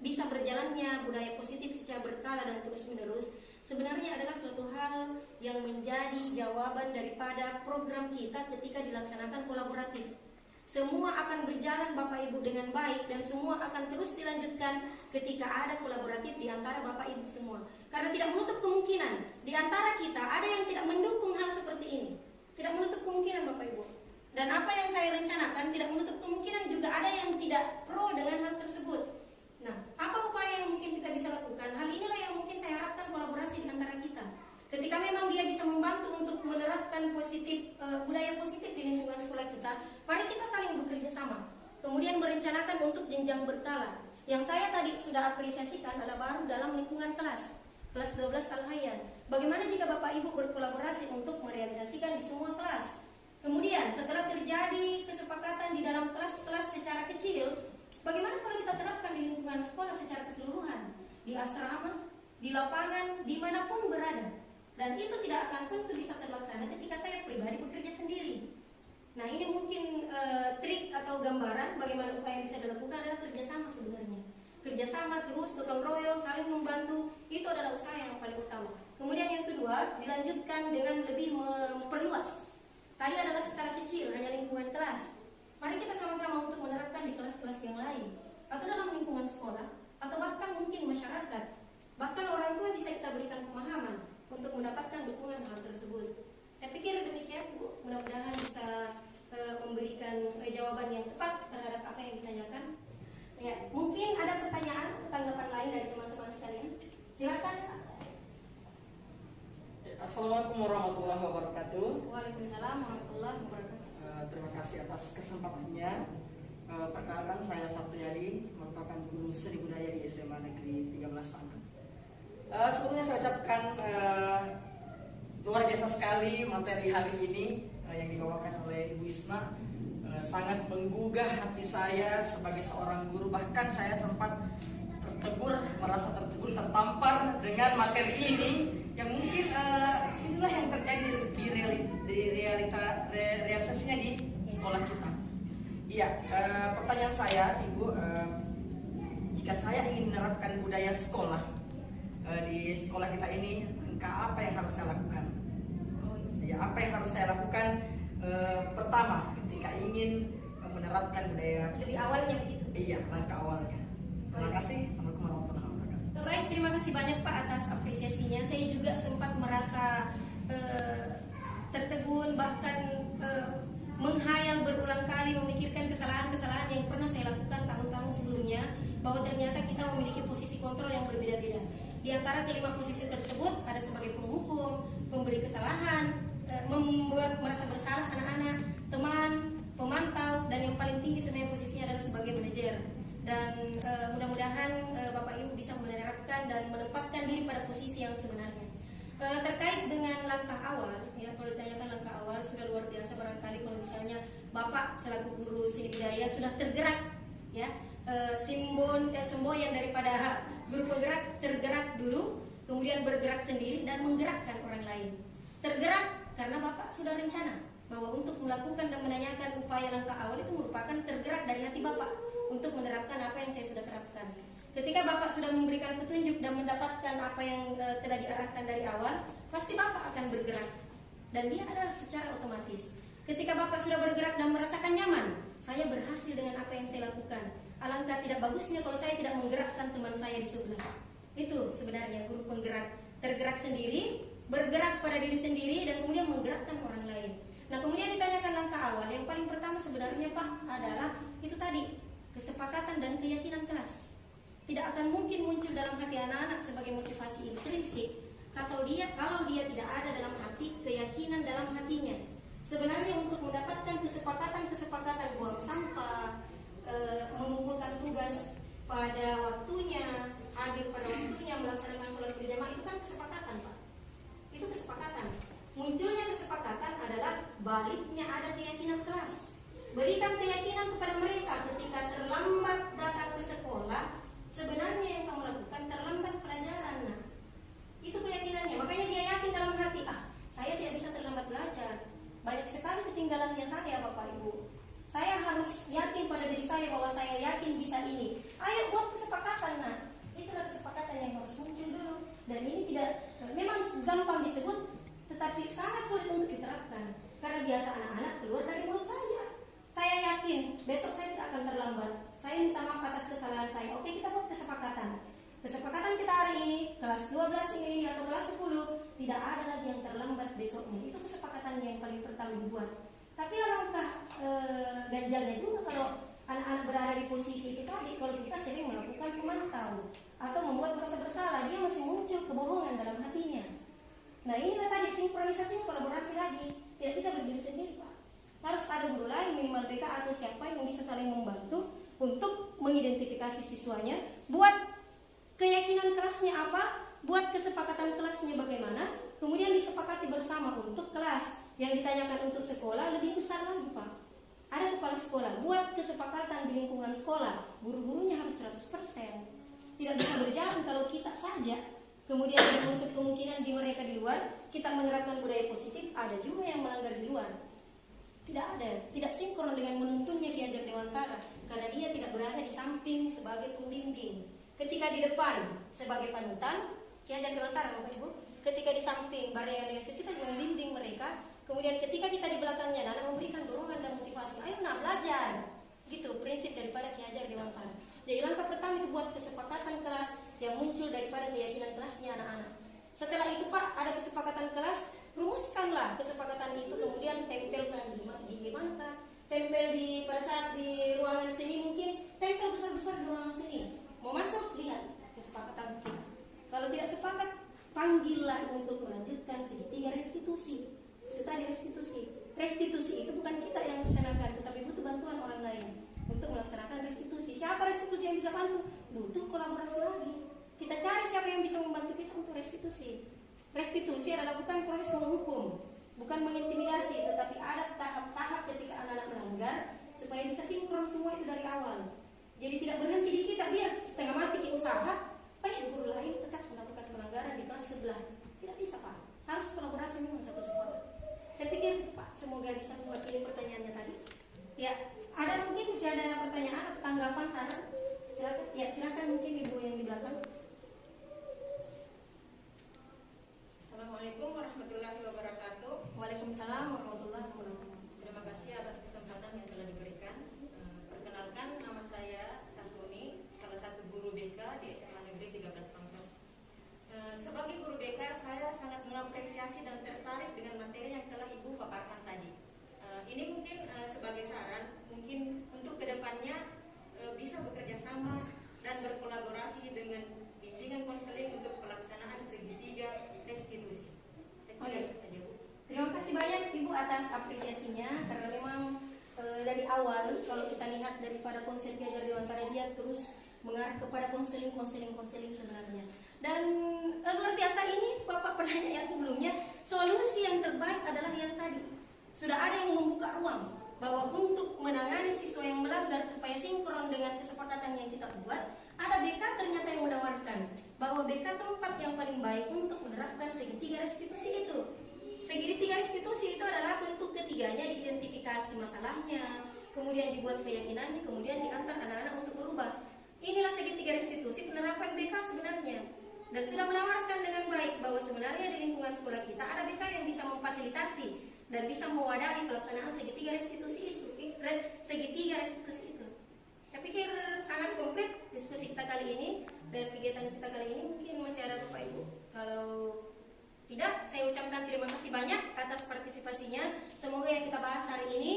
bisa berjalannya budaya positif secara berkala dan terus-menerus, sebenarnya adalah suatu hal yang menjadi jawaban daripada program kita ketika dilaksanakan kolaboratif. Semua akan berjalan Bapak Ibu dengan baik dan semua akan terus dilanjutkan ketika ada kolaboratif di antara Bapak Ibu semua. Karena tidak menutup kemungkinan di antara kita ada yang tidak mendukung hal seperti ini. Tidak menutup kemungkinan Bapak Ibu. Dan apa yang saya rencanakan tidak menutup kemungkinan juga ada yang tidak pro dengan hal tersebut. Nah, apa upaya yang mungkin kita bisa lakukan? Hal inilah yang mungkin saya harapkan kolaborasi di antara kita. Ketika memang dia bisa membantu untuk menerapkan budaya positif di lingkungan sekolah kita, mari kita saling bekerja sama. Kemudian merencanakan untuk jenjang berkala. Yang saya tadi sudah apresiasikan adalah baru dalam lingkungan kelas 12 Al-Hayyan. Bagaimana jika Bapak Ibu berkolaborasi untuk merealisasikan di semua kelas? Kemudian setelah terjadi kesepakatan di dalam kelas-kelas secara kecil, bagaimana kalau kita terapkan di lingkungan sekolah secara keseluruhan? Di asrama, di lapangan, dimanapun berada. Dan itu tidak akan tentu bisa terlaksana ketika saya pribadi bekerja sendiri. Nah, ini mungkin trik atau gambaran bagaimana upaya yang bisa dilakukan adalah kerjasama sebenarnya. Kerjasama terus, gotong royong, saling membantu, itu adalah usaha yang paling utama. Kemudian yang kedua, dilanjutkan dengan lebih memperluas. Tadi adalah skala kecil, hanya lingkungan kelas. Mari kita sama-sama untuk menerapkan di kelas-kelas yang lain, atau dalam lingkungan sekolah, atau bahkan mungkin masyarakat. Bahkan orang tua bisa kita berikan pemahaman untuk mendapatkan dukungan hal tersebut. Saya pikir demikian Bu, mudah-mudahan bisa memberikan jawaban yang tepat terhadap apa yang ditanyakan. Ya, mungkin ada pertanyaan atau tanggapan lain dari teman-teman sekalian. Silakan. Assalamualaikum warahmatullahi wabarakatuh. Waalaikumsalam warahmatullahi wabarakatuh. Terima kasih atas kesempatannya. Perkenalkan, saya Sapriyadi, merupakan guru seni budaya di SMA Negeri 13 Pangkep. Sebelumnya saya ucapkan luar biasa sekali materi hari ini yang dibawakan oleh Ibu Isma. Sangat menggugah hati saya sebagai seorang guru. Bahkan saya sempat tertegur, merasa tertegur, tertampar dengan materi ini yang mungkin inilah yang terjadi di realisasinya di sekolah kita. Iya, pertanyaan saya, Ibu, jika saya ingin menerapkan budaya sekolah di sekolah kita ini, langkah apa yang harus saya lakukan? Ya, apa yang harus saya lakukan pertama ketika ingin menerapkan budaya? Lebih awalnya begitu. Iya, langkah awalnya. Terima kasih. Assalamualaikum warahmatullahi wabarakatuh. Baik, terima kasih banyak Pak atas apresiasinya. Saya juga sempat merasa tertegun, bahkan menghayal berulang kali, memikirkan kesalahan-kesalahan yang pernah saya lakukan tahun-tahun sebelumnya, bahwa ternyata kita memiliki posisi kontrol yang berbeda-beda. Di antara kelima posisi tersebut ada sebagai penghukum, pemberi kesalahan, membuat merasa bersalah anak-anak, teman, pemantau, dan yang paling tinggi sebenarnya posisinya adalah sebagai manajer. Dan mudah-mudahan Bapak Ibu bisa menerapkan dan menempatkan diri pada posisi yang sebenarnya. Terkait dengan langkah awal, ya, kalau ditanyakan langkah awal sudah luar biasa barangkali kalau misalnya Bapak selaku guru seni budaya sudah tergerak, ya, semboyan daripada guru penggerak tergerak dulu, kemudian bergerak sendiri dan menggerakkan orang lain. Tergerak karena Bapak sudah rencana bahwa untuk melakukan dan menanyakan upaya langkah awal itu merupakan tergerak dari hati Bapak untuk menerapkan apa yang saya sudah terapkan. Ketika Bapak sudah memberikan petunjuk dan mendapatkan apa yang telah diarahkan dari awal, pasti Bapak akan bergerak. Dan dia adalah secara otomatis. Ketika Bapak sudah bergerak dan merasakan nyaman, saya berhasil dengan apa yang saya lakukan. Alangkah tidak bagusnya kalau saya tidak menggerakkan teman saya di sebelah. Itu sebenarnya guru penggerak. Tergerak sendiri, bergerak pada diri sendiri, dan kemudian menggerakkan orang lain. Nah, kemudian ditanyakan langkah awal. Yang paling pertama sebenarnya Pak adalah itu tadi, kesepakatan dan keyakinan kelas. Tidak akan mungkin muncul dalam hati anak-anak sebagai motivasi intrinsik kalau dia tidak ada dalam hati keyakinan dalam hatinya. Sebenarnya untuk mendapatkan kesepakatan buang sampah, mengumpulkan tugas pada waktunya, hadir pada waktunya, melaksanakan sholat berjamaah, itu kan kesepakatan Pak. Itu kesepakatan. Munculnya kesepakatan adalah baliknya ada keyakinan kelas. Berikan keyakinan kepada mereka ketika terlambat datang ke sekolah, sebenarnya yang kamu lakukan terlambat pelajaran. Nah, itu keyakinannya. Makanya dia yakin dalam hati, saya tidak bisa terlambat belajar. Banyak sekali ketinggalannya saya, Bapak Ibu. Saya harus yakin pada diri saya bahwa saya yakin bisa ini. Ayo buat kesepakatan. Nah, itulah kesepakatan yang harus muncul dulu. Dan ini tidak memang gampang disebut, tetapi sangat sulit untuk diterapkan. Karena biasa anak-anak keluar dari mulut saja. Saya yakin besok saya tidak akan terlambat. Saya minta maaf atas kesalahan saya. Oke, kita buat kesepakatan. Kesepakatan kita hari ini, kelas 12 ini atau kelas 10, tidak ada lagi yang terlambat besoknya. Itu kesepakatannya yang paling pertama dibuat. Tapi alangkah ganjalnya juga kalau anak-anak berada di posisi itu tadi, kalau kita sering melakukan pemantau atau membuat merasa bersalah, dia masih muncul kebohongan dalam hatinya. Nah, inilah tadi sinkronisasinya, kolaborasi lagi. Tidak bisa berdiri sendiri, Pak. Harus ada guru lain, minimal BK atau siapa yang bisa saling membantu untuk mengidentifikasi siswanya, buat keyakinan kelasnya apa, buat kesepakatan kelasnya bagaimana, kemudian disepakati bersama untuk kelas. Yang ditanyakan untuk sekolah lebih besar lagi, Pak. Ada kepala sekolah, buat kesepakatan di lingkungan sekolah, guru-gurunya harus 100%. Tidak bisa berjalan kalau kita saja. Kemudian untuk kemungkinan di mereka di luar, kita menerapkan budaya positif, ada juga yang melanggar di luar. Tidak ada, tidak sinkron dengan menuntunnya Ki Hajar Dewantara, karena dia tidak berada di samping sebagai pembimbing. Ketika di depan sebagai panutan, Ki Hajar Dewantara, Bapak Ibu, ketika di samping Baraya Lesu kita juga membimbing mereka. Kemudian ketika kita di belakangnya, Nana memberikan dorongan dan motivasi. Ayo nak belajar, gitu prinsip daripada Ki Hajar Dewantara. Jadi langkah pertama itu buat kesepakatan kelas yang muncul daripada keyakinan kelasnya anak-anak. Setelah itu Pak, ada kesepakatan kelas, rumuskanlah kesepakatan itu, kemudian tempelkan di manakah? Tempel di pada saat di ruangan seni, mungkin tempel besar-besar di ruangan seni. Mau masuk, lihat kesepakatan kita. Kalau tidak sepakat, panggillah untuk melanjutkan segitiga restitusi. Itu tadi restitusi. Restitusi itu bukan kita yang melaksanakan, tetapi butuh bantuan orang lain untuk melaksanakan restitusi. Siapa restitusi yang bisa bantu? Butuh kolaborasi lagi. Kita cari siapa yang bisa membantu kita untuk restitusi. Restitusi adalah bukan proses menghukum, bukan mengintimidasi, tetapi ada tahap-tahap ketika anak-anak melanggar supaya bisa sinkron semua itu dari awal. Jadi tidak berhenti di kita, biar setengah mati kita usaha, guru lain tetap melakukan pelanggaran di kelas sebelah. Tidak bisa Pak, harus kolaborasi memang satu sekolah. Saya pikir itu Pak, semoga bisa mewakili pertanyaannya tadi. Ya, ada mungkin masih ada pertanyaan atau tanggapan saran? Silakan. Ya, silakan mungkin ibu yang di belakang. Assalamualaikum warahmatullahi wabarakatuh. Waalaikumsalam warahmatullahi wabarakatuh. Terima kasih atas kesempatan yang telah diberikan. Perkenalkan, nama saya Sahruni, salah satu guru BK di SMA Negeri 13 Pangkep. Sebagai guru BK, saya sangat mengapresiasi dan tertarik dengan materi yang telah Ibu paparkan tadi. Ini mungkin sebagai saran, mungkin untuk kedepannya bisa bekerja sama dan berkolaborasi dengan bimbingan konseling untuk pelaksanaan segitiga restitusi. Saya kira itu saja, Bu. Terima kasih banyak Ibu atas apresiasinya, karena memang dari awal kalau kita lihat daripada konsep Piajar Dewantara, dia terus mengarah kepada konseling sebenarnya. Dan luar biasa ini Bapak pertanyaan sebelumnya, solusi yang terbaik adalah yang tadi. Sudah ada yang membuka ruang bahwa untuk menangani siswa yang melanggar supaya sinkron dengan kesepakatan yang kita buat, ada BK ternyata yang menawarkan bahwa BK tempat yang paling baik untuk menerapkan segitiga restitusi itu. Segitiga restitusi itu adalah bentuk ketiganya, diidentifikasi masalahnya, kemudian dibuat keyakinannya, kemudian diantar anak-anak untuk berubah. Inilah segitiga restitusi penerapan BK sebenarnya. Dan sudah menawarkan dengan baik bahwa sebenarnya di lingkungan sekolah kita ada BK yang bisa memfasilitasi dan bisa mewadahi pelaksanaan segitiga restitusi itu. Saya pikir sangat komplit diskusi kita kali ini dan kegiatan kita kali ini. Mungkin masih ada Bapak Ibu. Kalau tidak, saya ucapkan terima kasih banyak atas partisipasinya. Semoga yang kita bahas hari ini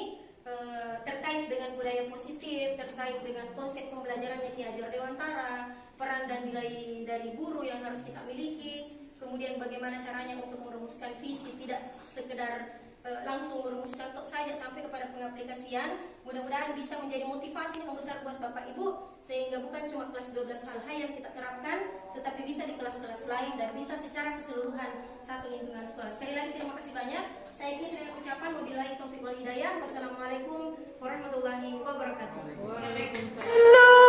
terkait dengan budaya positif, terkait dengan konsep pembelajaran yang Piajar Dewantara, peran dan nilai dari guru yang harus kita miliki, kemudian bagaimana caranya untuk merumuskan visi, tidak sekedar langsung merumuskan tok saja sampai kepada pengaplikasian. Mudah-mudahan bisa menjadi motivasi yang besar buat Bapak Ibu, sehingga bukan cuma kelas 12 hal yang kita terapkan, tetapi bisa di kelas-kelas lain dan bisa secara keseluruhan satu lingkungan sekolah. Sekali lagi terima kasih banyak. Saya ingin dengan ucapan wabillahi taufiq wal hidayah. Wassalamualaikum warahmatullahi wabarakatuh. Waalaikumsalam.